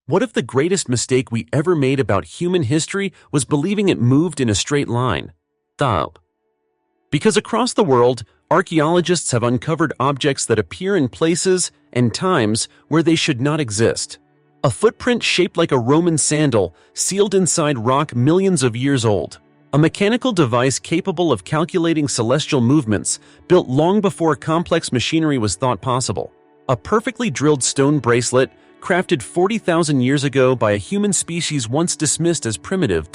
What if the greatest mistake we ever made about human history was believing it moved in a straight line? Stop. Because across the world, archaeologists have uncovered objects that appear in places and times where they should not exist. A footprint shaped like a Roman sandal, sealed inside rock millions of years old. A mechanical device capable of calculating celestial movements, built long before complex machinery was thought possible. A perfectly drilled stone bracelet, crafted 40,000 years ago by a human species once dismissed as primitive.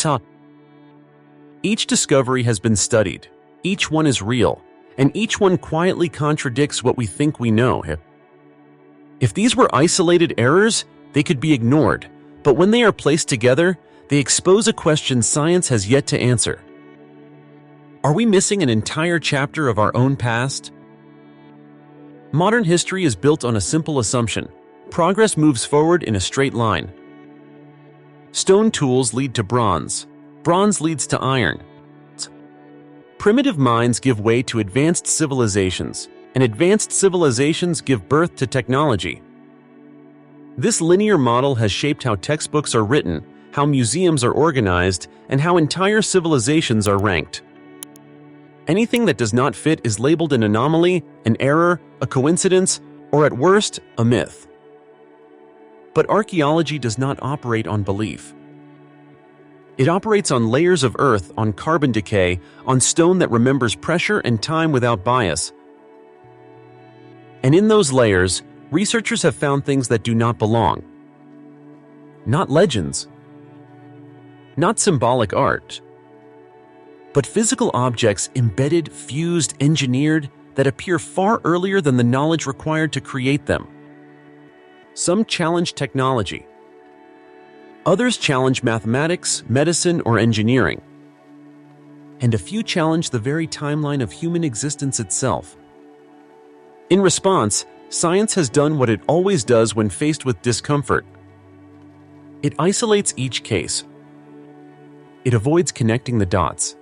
Each discovery has been studied. Each one is real, and each one quietly contradicts what we think we know. If these were isolated errors, they could be ignored, but when they are placed together, they expose a question science has yet to answer. Are we missing an entire chapter of our own past? Modern history is built on a simple assumption: progress moves forward in a straight line. Stone tools lead to bronze. Bronze leads to iron. Primitive minds give way to advanced civilizations, and advanced civilizations give birth to technology. This linear model has shaped how textbooks are written, how museums are organized, and how entire civilizations are ranked. Anything that does not fit is labeled an anomaly, an error, a coincidence, or at worst, a myth. But archaeology does not operate on belief. It operates on layers of earth, on carbon decay, on stone that remembers pressure and time without bias. And in those layers, researchers have found things that do not belong. Not legends. Not symbolic art. But physical objects embedded, fused, engineered, that appear far earlier than the knowledge required to create them. Some challenge technology. Others challenge mathematics, medicine, or engineering. And a few challenge the very timeline of human existence itself. In response, science has done what it always does when faced with discomfort. It isolates each case. It avoids connecting the dots.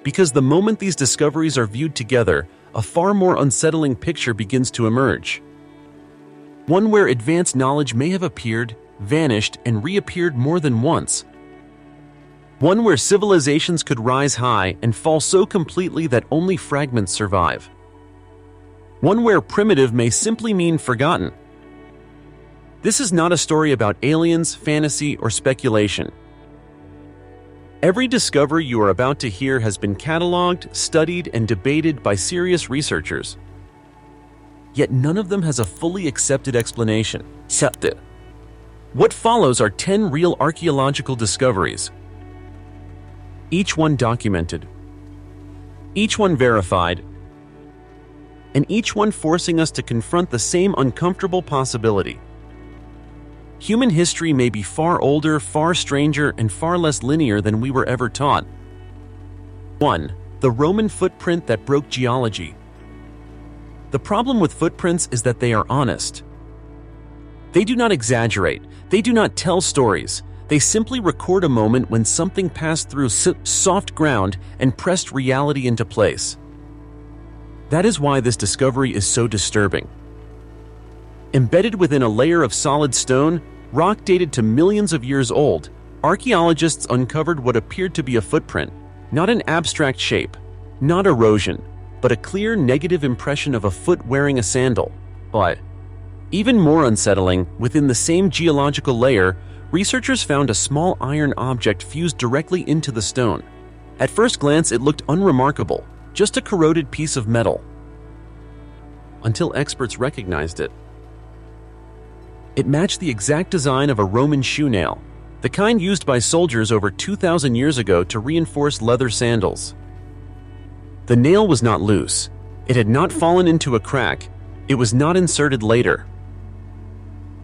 Because the moment these discoveries are viewed together, a far more unsettling picture begins to emerge. One where advanced knowledge may have appeared, vanished, and reappeared more than once. One where civilizations could rise high and fall so completely that only fragments survive. One where primitive may simply mean forgotten. This is not a story about aliens, fantasy, or speculation. Every discovery you are about to hear has been cataloged, studied, and debated by serious researchers. Yet none of them has a fully accepted explanation. What follows are 10 real archaeological discoveries. Each one documented. Each one verified. And each one forcing us to confront the same uncomfortable possibility. Human history may be far older, far stranger, and far less linear than we were ever taught. 1. The Roman footprint that broke geology. The problem with footprints is that they are honest. They do not exaggerate. They do not tell stories. They simply record a moment when something passed through soft ground and pressed reality into place. That is why this discovery is so disturbing. Embedded within a layer of solid stone, rock dated to millions of years old, archaeologists uncovered what appeared to be a footprint, not an abstract shape, not erosion, but a clear negative impression of a foot wearing a sandal. But even more unsettling, within the same geological layer, researchers found a small iron object fused directly into the stone. At first glance, it looked unremarkable, just a corroded piece of metal. Until experts recognized it. It matched the exact design of a Roman shoe nail, the kind used by soldiers over 2,000 years ago to reinforce leather sandals. The nail was not loose. It had not fallen into a crack. It was not inserted later.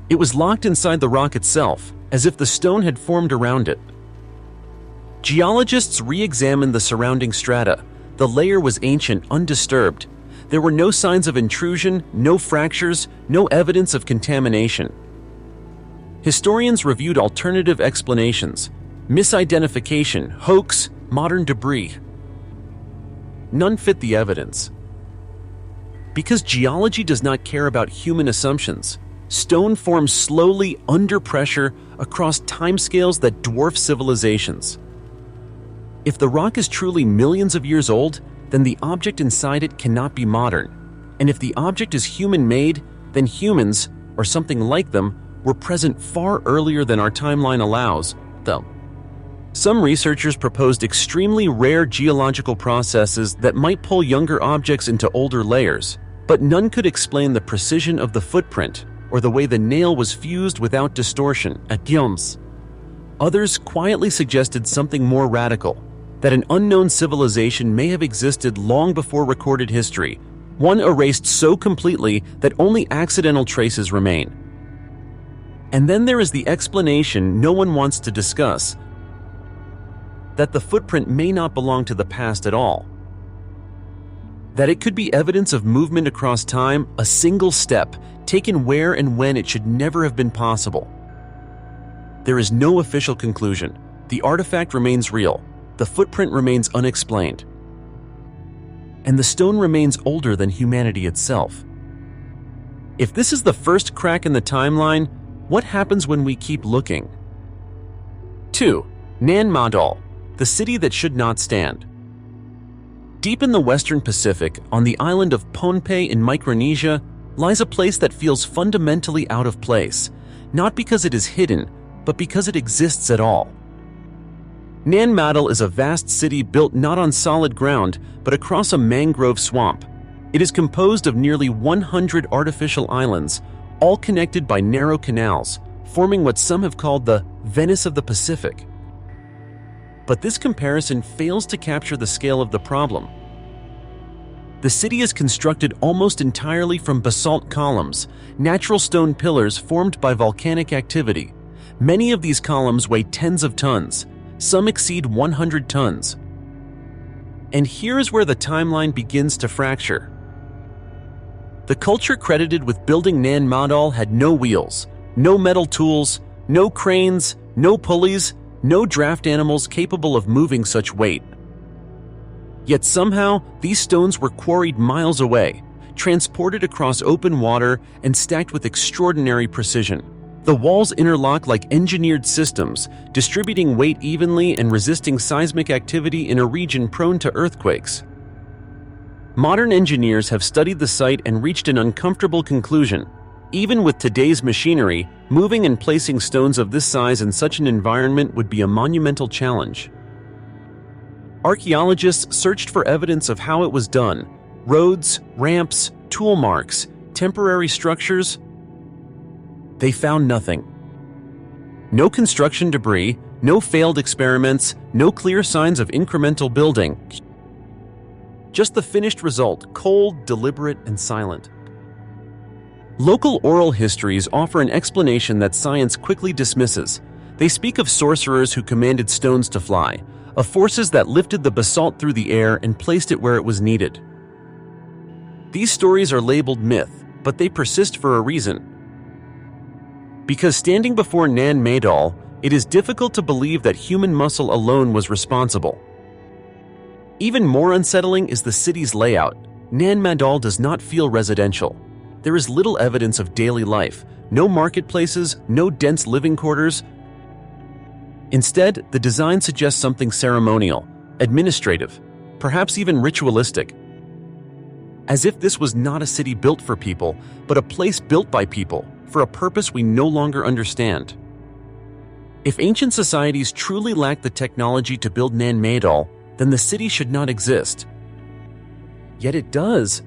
It was locked inside the rock itself, as if the stone had formed around it. Geologists re-examined the surrounding strata. The layer was ancient, undisturbed. There were no signs of intrusion, no fractures, no evidence of contamination. Historians reviewed alternative explanations: misidentification, hoax, modern debris. None fit the evidence. Because geology does not care about human assumptions. Stone forms slowly under pressure across timescales that dwarf civilizations. If the rock is truly millions of years old, then the object inside it cannot be modern. And if the object is human-made, then humans, or something like them, were present far earlier than our timeline allows them. Some researchers proposed extremely rare geological processes that might pull younger objects into older layers, but none could explain the precision of the footprint or the way the nail was fused without distortion at Guillaume's. Others quietly suggested something more radical, that an unknown civilization may have existed long before recorded history, one erased so completely that only accidental traces remain. And then there is the explanation no one wants to discuss, that the footprint may not belong to the past at all. That it could be evidence of movement across time, a single step, taken where and when it should never have been possible. There is no official conclusion. The artifact remains real. The footprint remains unexplained. And the stone remains older than humanity itself. If this is the first crack in the timeline, what happens when we keep looking? 2. Nan Madol, the city that should not stand. Deep in the western Pacific, on the island of Pohnpei in Micronesia, lies a place that feels fundamentally out of place, not because it is hidden, but because it exists at all. Nan Madol is a vast city built not on solid ground, but across a mangrove swamp. It is composed of nearly 100 artificial islands, all connected by narrow canals, forming what some have called the Venice of the Pacific. But this comparison fails to capture the scale of the problem. The city is constructed almost entirely from basalt columns, natural stone pillars formed by volcanic activity. Many of these columns weigh tens of tons. Some exceed 100 tons. And here is where the timeline begins to fracture. The culture credited with building Nan Madol had no wheels, no metal tools, no cranes, no pulleys, no draft animals capable of moving such weight. Yet somehow, these stones were quarried miles away, transported across open water, and stacked with extraordinary precision. The walls interlock like engineered systems, distributing weight evenly and resisting seismic activity in a region prone to earthquakes. Modern engineers have studied the site and reached an uncomfortable conclusion. Even with today's machinery, moving and placing stones of this size in such an environment would be a monumental challenge. Archaeologists searched for evidence of how it was done: roads, ramps, tool marks, temporary structures. They found nothing. No construction debris, no failed experiments, no clear signs of incremental building. Just the finished result, cold, deliberate, and silent. Local oral histories offer an explanation that science quickly dismisses. They speak of sorcerers who commanded stones to fly, of forces that lifted the basalt through the air and placed it where it was needed. These stories are labeled myth, but they persist for a reason. Because standing before Nan Madol, it is difficult to believe that human muscle alone was responsible. Even more unsettling is the city's layout. Nan Madol does not feel residential. There is little evidence of daily life, no marketplaces, no dense living quarters. Instead, the design suggests something ceremonial, administrative, perhaps even ritualistic. As if this was not a city built for people, but a place built by people, for a purpose we no longer understand. If ancient societies truly lacked the technology to build Nan Madol, then the city should not exist. Yet it does.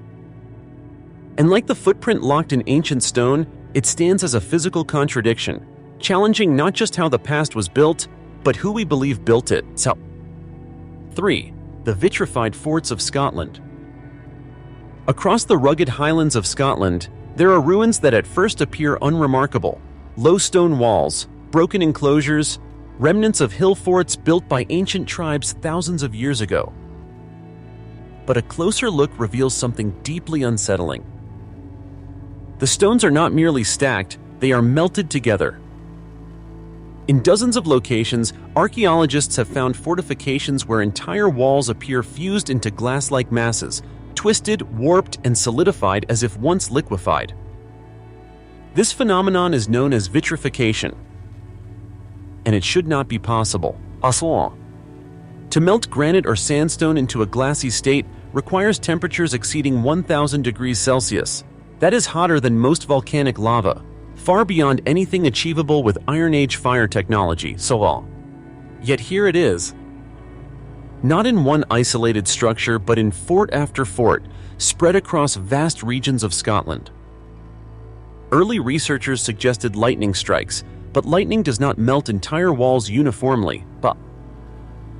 And like the footprint locked in ancient stone, it stands as a physical contradiction, challenging not just how the past was built, but who we believe built it. 3. The vitrified forts of Scotland. Across the rugged highlands of Scotland, there are ruins that at first appear unremarkable: low stone walls, broken enclosures, remnants of hill forts built by ancient tribes thousands of years ago. But a closer look reveals something deeply unsettling. The stones are not merely stacked, they are melted together. In dozens of locations, archaeologists have found fortifications where entire walls appear fused into glass-like masses, twisted, warped, and solidified as if once liquefied. This phenomenon is known as vitrification, and it should not be possible. To melt granite or sandstone into a glassy state requires temperatures exceeding 1,000 degrees Celsius. That is hotter than most volcanic lava, far beyond anything achievable with Iron Age fire technology. Yet here it is. Not in one isolated structure, but in fort after fort, spread across vast regions of Scotland. Early researchers suggested lightning strikes, but lightning does not melt entire walls uniformly.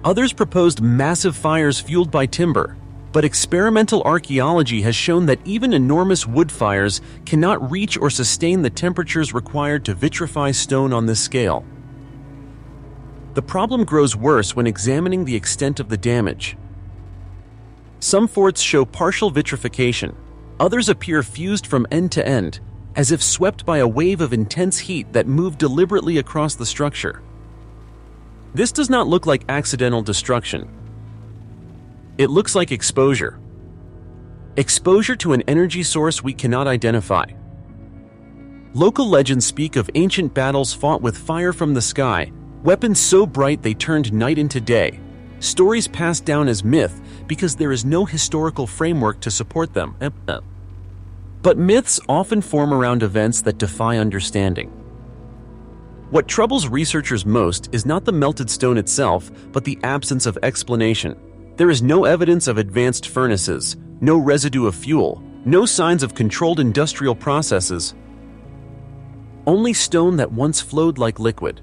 Others proposed massive fires fueled by timber, but experimental archaeology has shown that even enormous wood fires cannot reach or sustain the temperatures required to vitrify stone on this scale. The problem grows worse when examining the extent of the damage. Some forts show partial vitrification, others appear fused from end to end, as if swept by a wave of intense heat that moved deliberately across the structure. This does not look like accidental destruction. It looks like exposure. Exposure to an energy source we cannot identify. Local legends speak of ancient battles fought with fire from the sky, weapons so bright they turned night into day. Stories passed down as myth because there is no historical framework to support them. But myths often form around events that defy understanding. What troubles researchers most is not the melted stone itself, but the absence of explanation. There is no evidence of advanced furnaces, no residue of fuel, no signs of controlled industrial processes. Only stone that once flowed like liquid.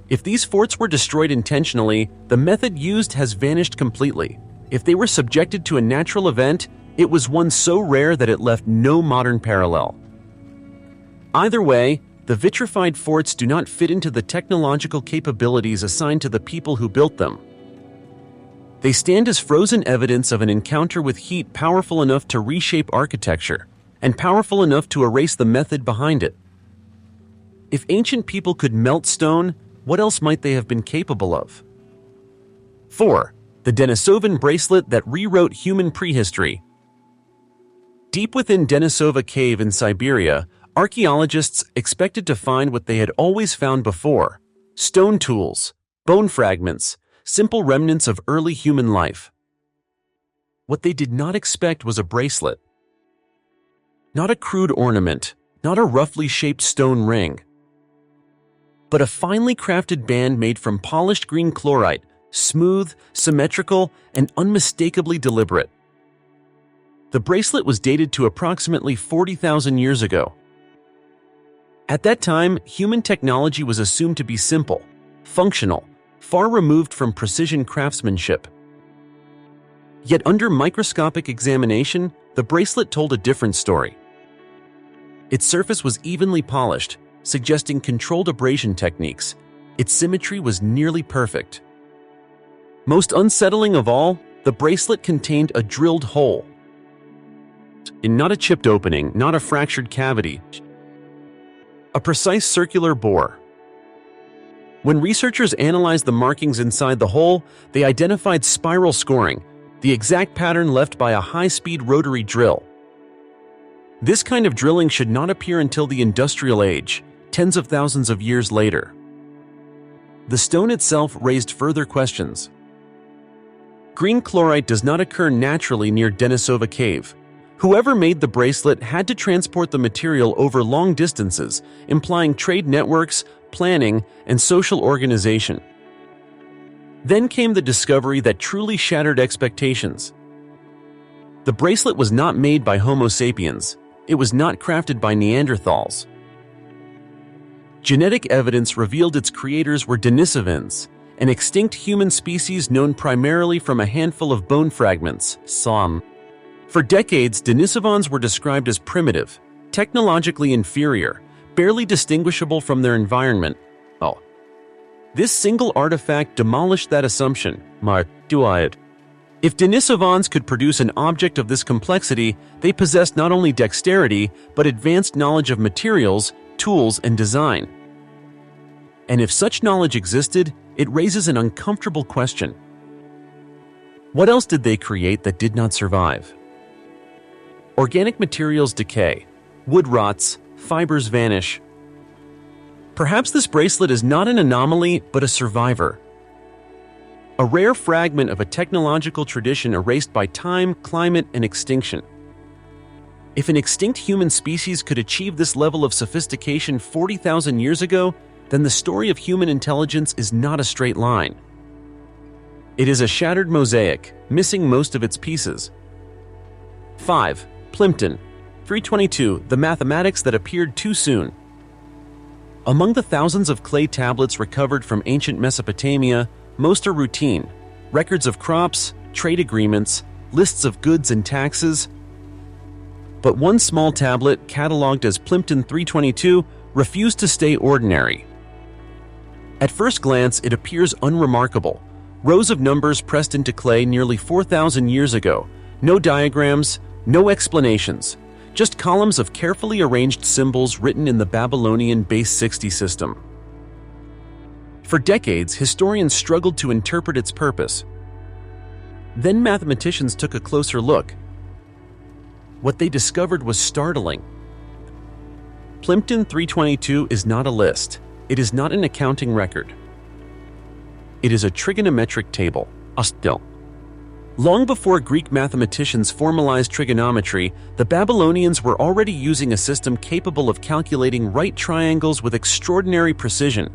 If these forts were destroyed intentionally, the method used has vanished completely. If they were subjected to a natural event, it was one so rare that it left no modern parallel. Either way, the vitrified forts do not fit into the technological capabilities assigned to the people who built them. They stand as frozen evidence of an encounter with heat powerful enough to reshape architecture, and powerful enough to erase the method behind it. If ancient people could melt stone, what else might they have been capable of? 4. The Denisovan bracelet that rewrote human prehistory. Deep within Denisova Cave in Siberia, archaeologists expected to find what they had always found before: stone tools, bone fragments, simple remnants of early human life. What they did not expect was a bracelet. Not a crude ornament, not a roughly shaped stone ring, but a finely crafted band made from polished green chlorite, smooth, symmetrical, and unmistakably deliberate. The bracelet was dated to approximately 40,000 years ago. At that time, human technology was assumed to be simple, functional, far removed from precision craftsmanship. Yet under microscopic examination, the bracelet told a different story. Its surface was evenly polished, suggesting controlled abrasion techniques. Its symmetry was nearly perfect. Most unsettling of all, the bracelet contained a drilled hole. Not a chipped opening, not a fractured cavity. A precise circular bore. When researchers analyzed the markings inside the hole, they identified spiral scoring, the exact pattern left by a high-speed rotary drill. This kind of drilling should not appear until the industrial age, tens of thousands of years later. The stone itself raised further questions. Green chlorite does not occur naturally near Denisova Cave. Whoever made the bracelet had to transport the material over long distances, implying trade networks, planning, and social organization. Then came the discovery that truly shattered expectations. The bracelet was not made by Homo sapiens. It was not crafted by Neanderthals. Genetic evidence revealed its creators were Denisovans, an extinct human species known primarily from a handful of bone fragments, some. For decades, Denisovans were described as primitive, technologically inferior, barely distinguishable from their environment. This single artifact demolished that assumption. If Denisovans could produce an object of this complexity, they possessed not only dexterity, but advanced knowledge of materials, tools, and design. And if such knowledge existed, it raises an uncomfortable question. What else did they create that did not survive? Organic materials decay, wood rots, fibers vanish. Perhaps this bracelet is not an anomaly, but a survivor. A rare fragment of a technological tradition erased by time, climate, and extinction. If an extinct human species could achieve this level of sophistication 40,000 years ago, then the story of human intelligence is not a straight line. It is a shattered mosaic, missing most of its pieces. 5. Plimpton, 322, the mathematics that appeared too soon. Among the thousands of clay tablets recovered from ancient Mesopotamia, most are routine: records of crops, trade agreements, lists of goods and taxes. But one small tablet, catalogued as Plimpton 322, refused to stay ordinary. At first glance, it appears unremarkable. Rows of numbers pressed into clay nearly 4,000 years ago. No diagrams, no explanations. Just columns of carefully arranged symbols written in the Babylonian base 60 system. For decades, historians struggled to interpret its purpose. Then mathematicians took a closer look. What they discovered was startling. Plimpton 322 is not a list. It is not an accounting record. It is a trigonometric table, astel. Long before Greek mathematicians formalized trigonometry, the Babylonians were already using a system capable of calculating right triangles with extraordinary precision.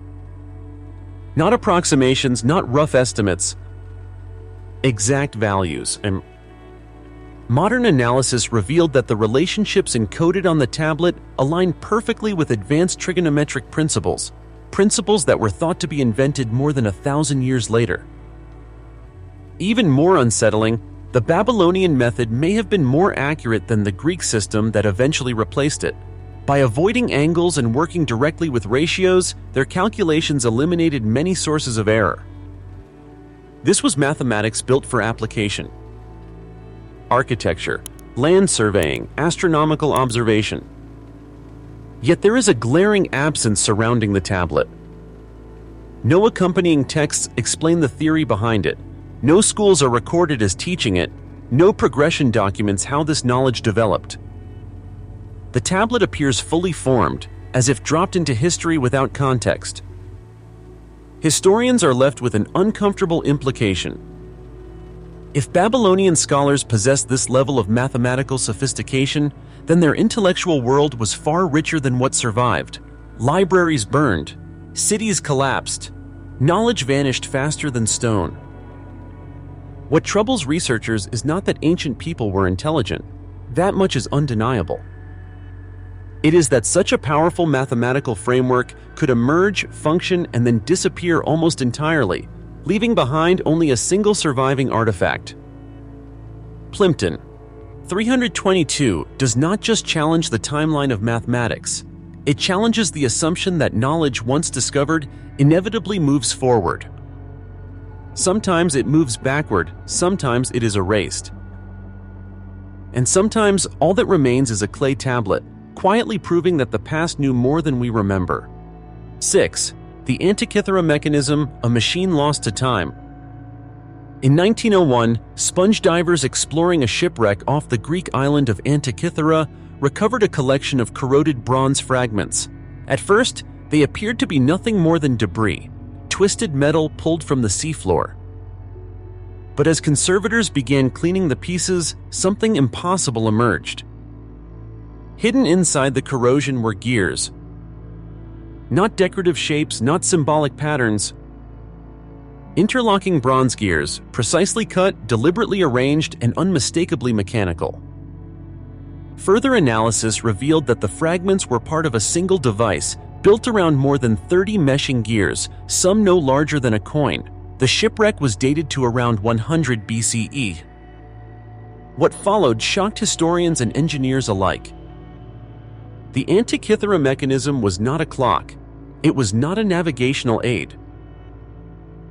Not approximations, not rough estimates, exact values. And modern analysis revealed that the relationships encoded on the tablet align perfectly with advanced trigonometric principles that were thought to be invented more than 1,000 years later. Even more unsettling, the Babylonian method may have been more accurate than the Greek system that eventually replaced it. By avoiding angles and working directly with ratios, their calculations eliminated many sources of error. This was mathematics built for application. Architecture, land surveying, astronomical observation. Yet there is a glaring absence surrounding the tablet. No accompanying texts explain the theory behind it. No schools are recorded as teaching it. No progression documents how this knowledge developed. The tablet appears fully formed, as if dropped into history without context. Historians are left with an uncomfortable implication. If Babylonian scholars possessed this level of mathematical sophistication, then their intellectual world was far richer than what survived. Libraries burned, cities collapsed, knowledge vanished faster than stone. What troubles researchers is not that ancient people were intelligent. That much is undeniable. It is that such a powerful mathematical framework could emerge, function, and then disappear almost entirely, leaving behind only a single surviving artifact. Plimpton 322 does not just challenge the timeline of mathematics. It challenges the assumption that knowledge once discovered inevitably moves forward. Sometimes it moves backward, sometimes it is erased. And sometimes all that remains is a clay tablet, quietly proving that the past knew more than we remember. 6. The Antikythera mechanism, a machine lost to time. In 1901, sponge divers exploring a shipwreck off the Greek island of Antikythera recovered a collection of corroded bronze fragments. At first, they appeared to be nothing more than debris, twisted metal pulled from the seafloor. But as conservators began cleaning the pieces, something impossible emerged. Hidden inside the corrosion were gears. Not decorative shapes, not symbolic patterns. Interlocking bronze gears, precisely cut, deliberately arranged, and unmistakably mechanical. Further analysis revealed that the fragments were part of a single device, built around more than 30 meshing gears, some no larger than a coin. The shipwreck was dated to around 100 BCE. What followed shocked historians and engineers alike. The Antikythera mechanism was not a clock. It was not a navigational aid.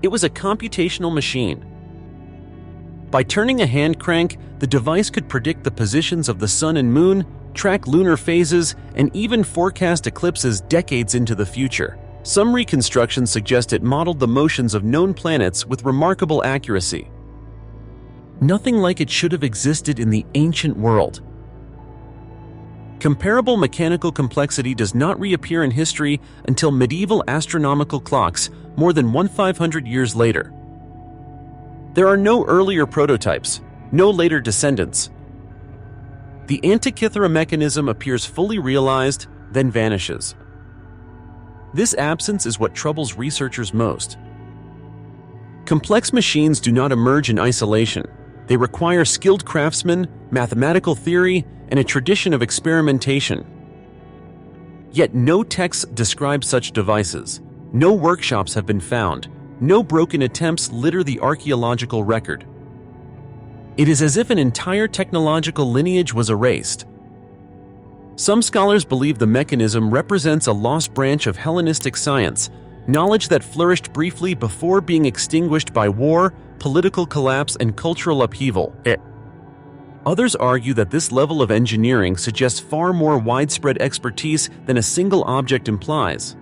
It was a computational machine. By turning a hand crank, the device could predict the positions of the sun and moon, track lunar phases, and even forecast eclipses decades into the future. Some reconstructions suggest it modeled the motions of known planets with remarkable accuracy. Nothing like it should have existed in the ancient world. Comparable mechanical complexity does not reappear in history until medieval astronomical clocks more than 1,500 years later. There are no earlier prototypes, no later descendants. The Antikythera mechanism appears fully realized, then vanishes. This absence is what troubles researchers most. Complex machines do not emerge in isolation. They require skilled craftsmen, mathematical theory, and a tradition of experimentation. Yet no texts describe such devices. No workshops have been found. No broken attempts litter the archaeological record. It is as if an entire technological lineage was erased. Some scholars believe the mechanism represents a lost branch of Hellenistic science, knowledge that flourished briefly before being extinguished by war, political collapse, and cultural upheaval. Others argue that this level of engineering suggests far more widespread expertise than a single object implies.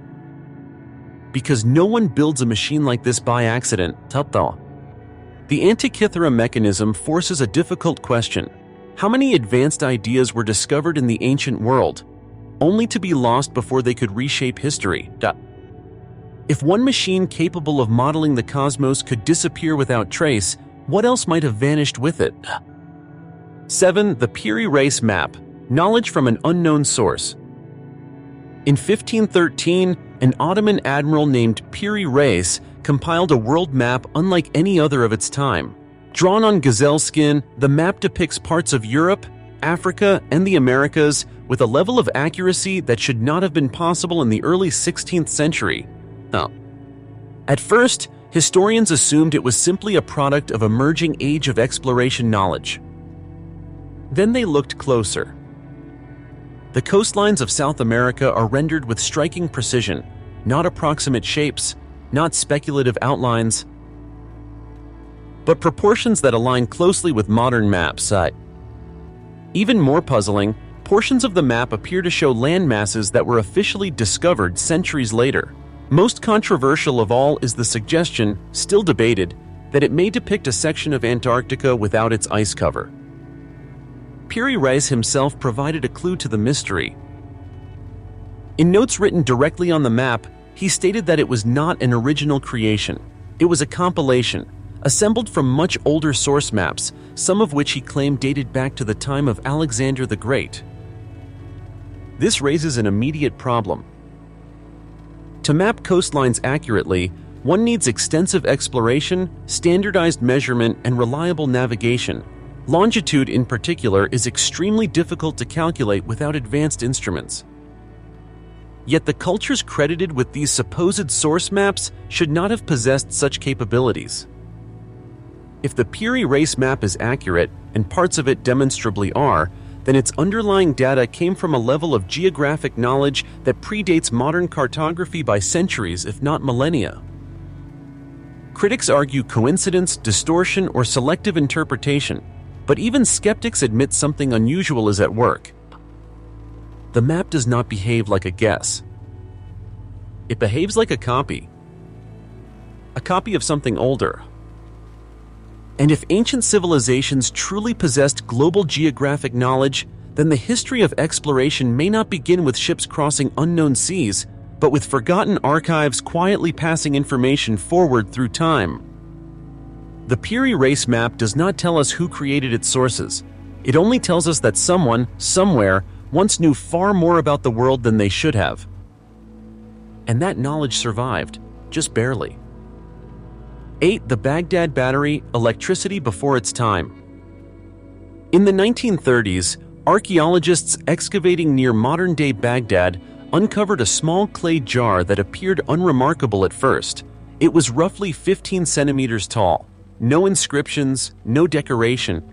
Because no one builds a machine like this by accident, the Antikythera mechanism forces a difficult question. How many advanced ideas were discovered in the ancient world, only to be lost before they could reshape history? If one machine capable of modeling the cosmos could disappear without trace, what else might have vanished with it? 7. The Piri Reis Map. Knowledge from an unknown source. In 1513, an Ottoman admiral named Piri Reis compiled a world map unlike any other of its time. Drawn on gazelle skin, the map depicts parts of Europe, Africa, and the Americas with a level of accuracy that should not have been possible in the early 16th century. At first, historians assumed it was simply a product of emerging age of exploration knowledge. Then they looked closer. The coastlines of South America are rendered with striking precision, not approximate shapes, not speculative outlines, but proportions that align closely with modern maps. Even more puzzling, portions of the map appear to show land masses that were officially discovered centuries later. Most controversial of all is the suggestion, still debated, that it may depict a section of Antarctica without its ice cover. Piri Reis himself provided a clue to the mystery. In notes written directly on the map, he stated that it was not an original creation. It was a compilation, assembled from much older source maps, some of which he claimed dated back to the time of Alexander the Great. This raises an immediate problem. To map coastlines accurately, one needs extensive exploration, standardized measurement, and reliable navigation. Longitude, in particular, is extremely difficult to calculate without advanced instruments. Yet the cultures credited with these supposed source maps should not have possessed such capabilities. If the Piri Reis map is accurate, and parts of it demonstrably are, then its underlying data came from a level of geographic knowledge that predates modern cartography by centuries, if not millennia. Critics argue coincidence, distortion, or selective interpretation, but even skeptics admit something unusual is at work. The map does not behave like a guess. It behaves like a copy of something older. And if ancient civilizations truly possessed global geographic knowledge, then the history of exploration may not begin with ships crossing unknown seas, but with forgotten archives quietly passing information forward through time. The Piri Reis map does not tell us who created its sources. It only tells us that someone, somewhere, once knew far more about the world than they should have. And that knowledge survived, just barely. 8. The Baghdad Battery, electricity before its time. In the 1930s, archaeologists excavating near modern-day Baghdad uncovered a small clay jar that appeared unremarkable at first. It was roughly 15 centimeters tall. No inscriptions, no decoration.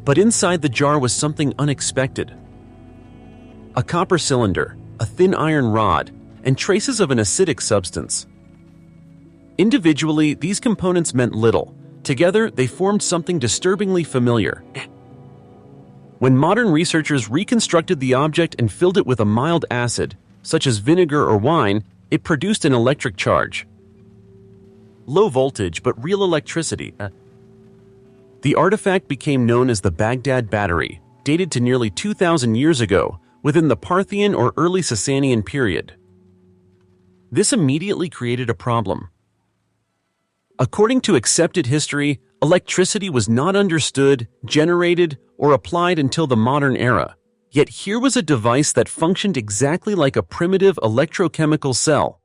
But inside the jar was something unexpected. A copper cylinder, a thin iron rod, and traces of an acidic substance. Individually, these components meant little. Together, they formed something disturbingly familiar. When modern researchers reconstructed the object and filled it with a mild acid, such as vinegar or wine, it produced an electric charge. Low voltage, but real electricity. The artifact became known as the Baghdad Battery, dated to nearly 2,000 years ago, within the Parthian or early Sasanian period. This immediately created a problem. According to accepted history, electricity was not understood, generated, or applied until the modern era. Yet here was a device that functioned exactly like a primitive electrochemical cell.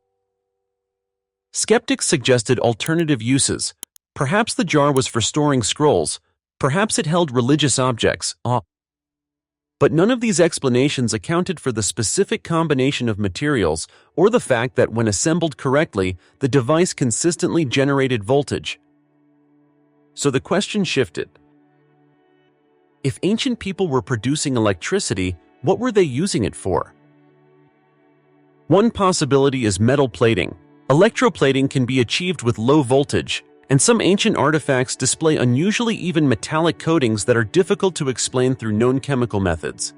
Skeptics suggested alternative uses. Perhaps the jar was for storing scrolls. Perhaps it held religious objects. But none of these explanations accounted for the specific combination of materials or the fact that when assembled correctly, the device consistently generated voltage. So the question shifted. If ancient people were producing electricity, what were they using it for? One possibility is metal plating. Electroplating can be achieved with low voltage, and some ancient artifacts display unusually even metallic coatings that are difficult to explain through known chemical methods.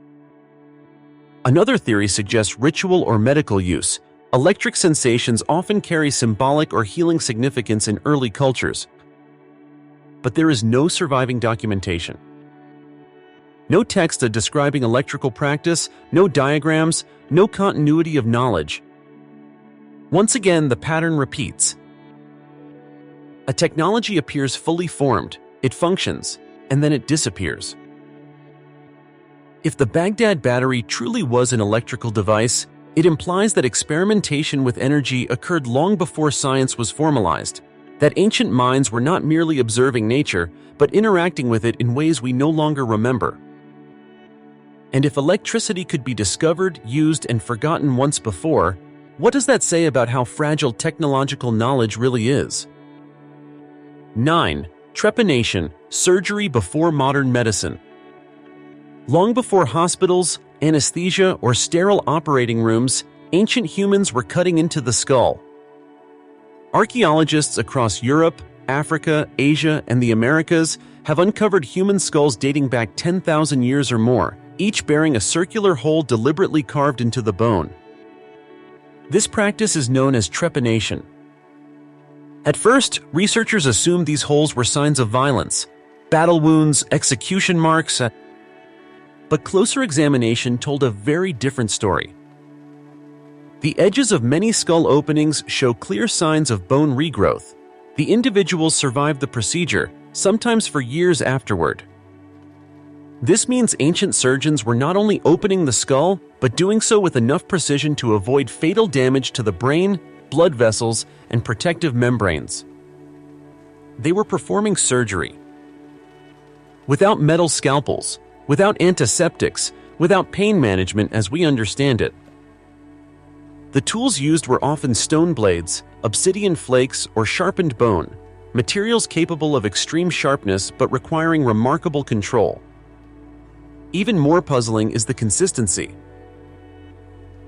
Another theory suggests ritual or medical use. Electric sensations often carry symbolic or healing significance in early cultures. But there is no surviving documentation. No text describing electrical practice, no diagrams, no continuity of knowledge. Once again, the pattern repeats. A technology appears fully formed, it functions, and then it disappears. If the Baghdad battery truly was an electrical device, it implies that experimentation with energy occurred long before science was formalized, that ancient minds were not merely observing nature, but interacting with it in ways we no longer remember. And if electricity could be discovered, used, and forgotten once before, what does that say about how fragile technological knowledge really is? 9. Trepanation, surgery before modern medicine. Long before hospitals, anesthesia, or sterile operating rooms, ancient humans were cutting into the skull. Archaeologists across Europe, Africa, Asia, and the Americas have uncovered human skulls dating back 10,000 years or more, each bearing a circular hole deliberately carved into the bone. This practice is known as trepanation. At first, researchers assumed these holes were signs of violence, battle wounds, execution marks, but closer examination told a very different story. The edges of many skull openings show clear signs of bone regrowth. The individuals survived the procedure, sometimes for years afterward. This means ancient surgeons were not only opening the skull, but doing so with enough precision to avoid fatal damage to the brain, blood vessels, and protective membranes. They were performing surgery. Without metal scalpels, without antiseptics, without pain management as we understand it. The tools used were often stone blades, obsidian flakes, or sharpened bone, materials capable of extreme sharpness but requiring remarkable control. Even more puzzling is the consistency.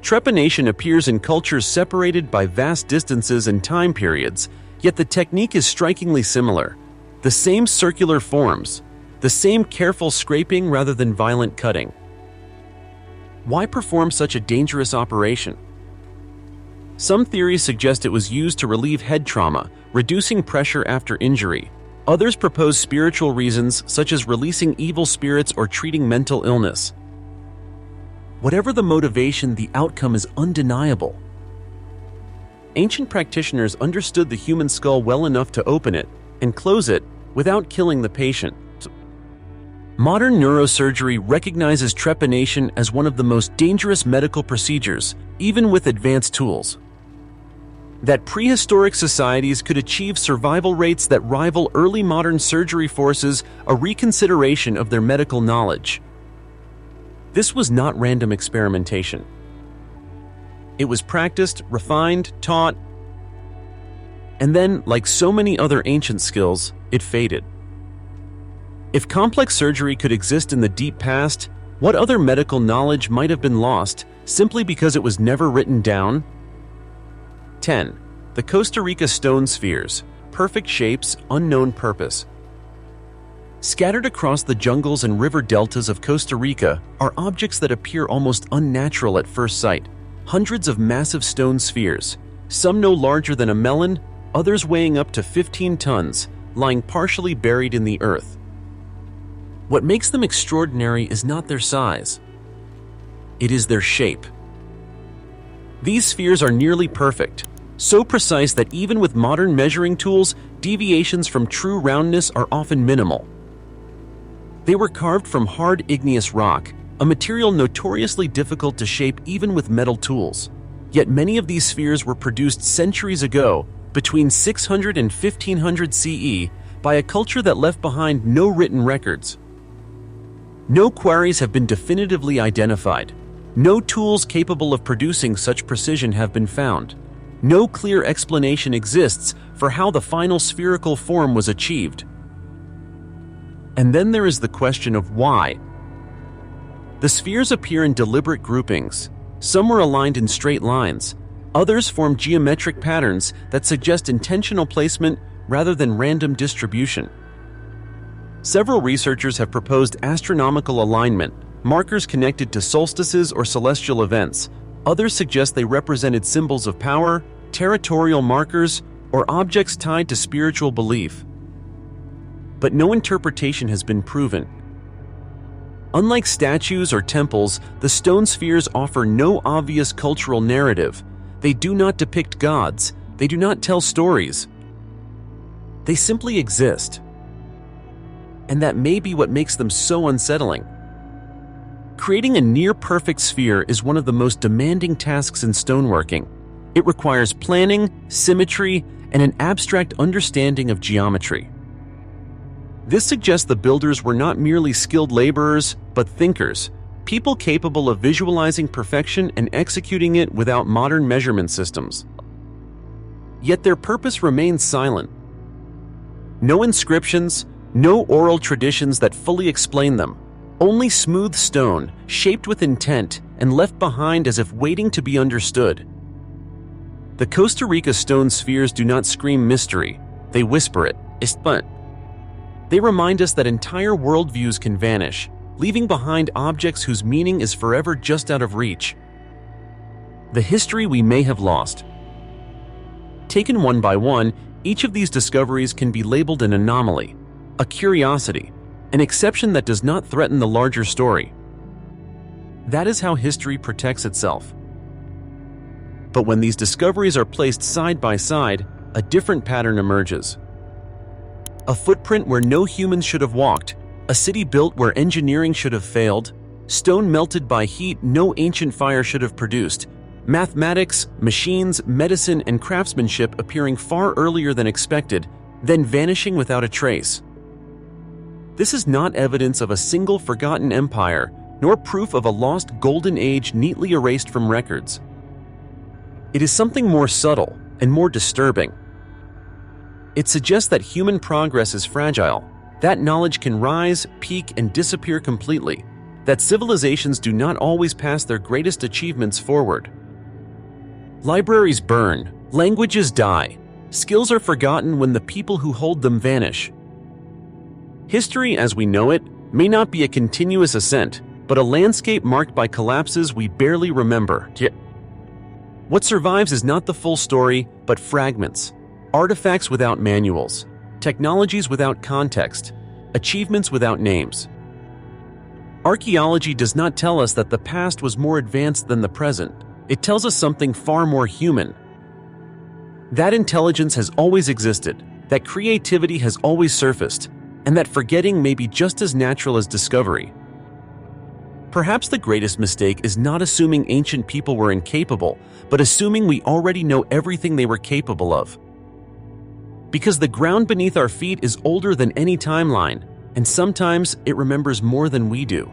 Trepanation appears in cultures separated by vast distances and time periods, yet the technique is strikingly similar. The same circular forms, the same careful scraping rather than violent cutting. Why perform such a dangerous operation? Some theories suggest it was used to relieve head trauma, reducing pressure after injury. Others propose spiritual reasons, such as releasing evil spirits or treating mental illness. Whatever the motivation, the outcome is undeniable. Ancient practitioners understood the human skull well enough to open it and close it without killing the patient. Modern neurosurgery recognizes trepanation as one of the most dangerous medical procedures, even with advanced tools. That prehistoric societies could achieve survival rates that rival early modern surgery forces a reconsideration of their medical knowledge. This was not random experimentation. It was practiced, refined, taught, and then, like so many other ancient skills, it faded. If complex surgery could exist in the deep past, what other medical knowledge might have been lost simply because it was never written down? 10. The Costa Rica stone spheres, perfect shapes, unknown purpose. Scattered across the jungles and river deltas of Costa Rica are objects that appear almost unnatural at first sight. Hundreds of massive stone spheres, some no larger than a melon, others weighing up to 15 tons, lying partially buried in the earth. What makes them extraordinary is not their size. It is their shape. These spheres are nearly perfect, so precise that even with modern measuring tools, deviations from true roundness are often minimal. They were carved from hard igneous rock, a material notoriously difficult to shape even with metal tools. Yet many of these spheres were produced centuries ago, between 600 and 1500 CE, by a culture that left behind no written records. No quarries have been definitively identified. No tools capable of producing such precision have been found. No clear explanation exists for how the final spherical form was achieved. And then there is the question of why. The spheres appear in deliberate groupings. Some were aligned in straight lines. Others form geometric patterns that suggest intentional placement rather than random distribution. Several researchers have proposed astronomical alignment, markers connected to solstices or celestial events. Others suggest they represented symbols of power, territorial markers, or objects tied to spiritual belief. But no interpretation has been proven. Unlike statues or temples, the stone spheres offer no obvious cultural narrative. They do not depict gods. They do not tell stories. They simply exist. And that may be what makes them so unsettling. Creating a near-perfect sphere is one of the most demanding tasks in stoneworking. It requires planning, symmetry, and an abstract understanding of geometry. This suggests the builders were not merely skilled laborers, but thinkers, people capable of visualizing perfection and executing it without modern measurement systems. Yet their purpose remains silent. No inscriptions, no oral traditions that fully explain them. Only smooth stone, shaped with intent and left behind as if waiting to be understood. The Costa Rica stone spheres do not scream mystery. They whisper it. They remind us that entire worldviews can vanish, leaving behind objects whose meaning is forever just out of reach. The history we may have lost. Taken one by one, each of these discoveries can be labeled an anomaly, a curiosity, an exception that does not threaten the larger story. That is how history protects itself. But when these discoveries are placed side by side, a different pattern emerges. A footprint where no humans should have walked, a city built where engineering should have failed, stone melted by heat no ancient fire should have produced, mathematics, machines, medicine, and craftsmanship appearing far earlier than expected, then vanishing without a trace. This is not evidence of a single forgotten empire, nor proof of a lost golden age neatly erased from records. It is something more subtle and more disturbing. It suggests that human progress is fragile, that knowledge can rise, peak, and disappear completely, that civilizations do not always pass their greatest achievements forward. Libraries burn, languages die, skills are forgotten when the people who hold them vanish. History as we know it may not be a continuous ascent, but a landscape marked by collapses we barely remember. What survives is not the full story, but fragments. Artifacts without manuals, technologies without context, achievements without names. Archaeology does not tell us that the past was more advanced than the present. It tells us something far more human. That intelligence has always existed, that creativity has always surfaced, and that forgetting may be just as natural as discovery. Perhaps the greatest mistake is not assuming ancient people were incapable, but assuming we already know everything they were capable of. Because the ground beneath our feet is older than any timeline, and sometimes it remembers more than we do.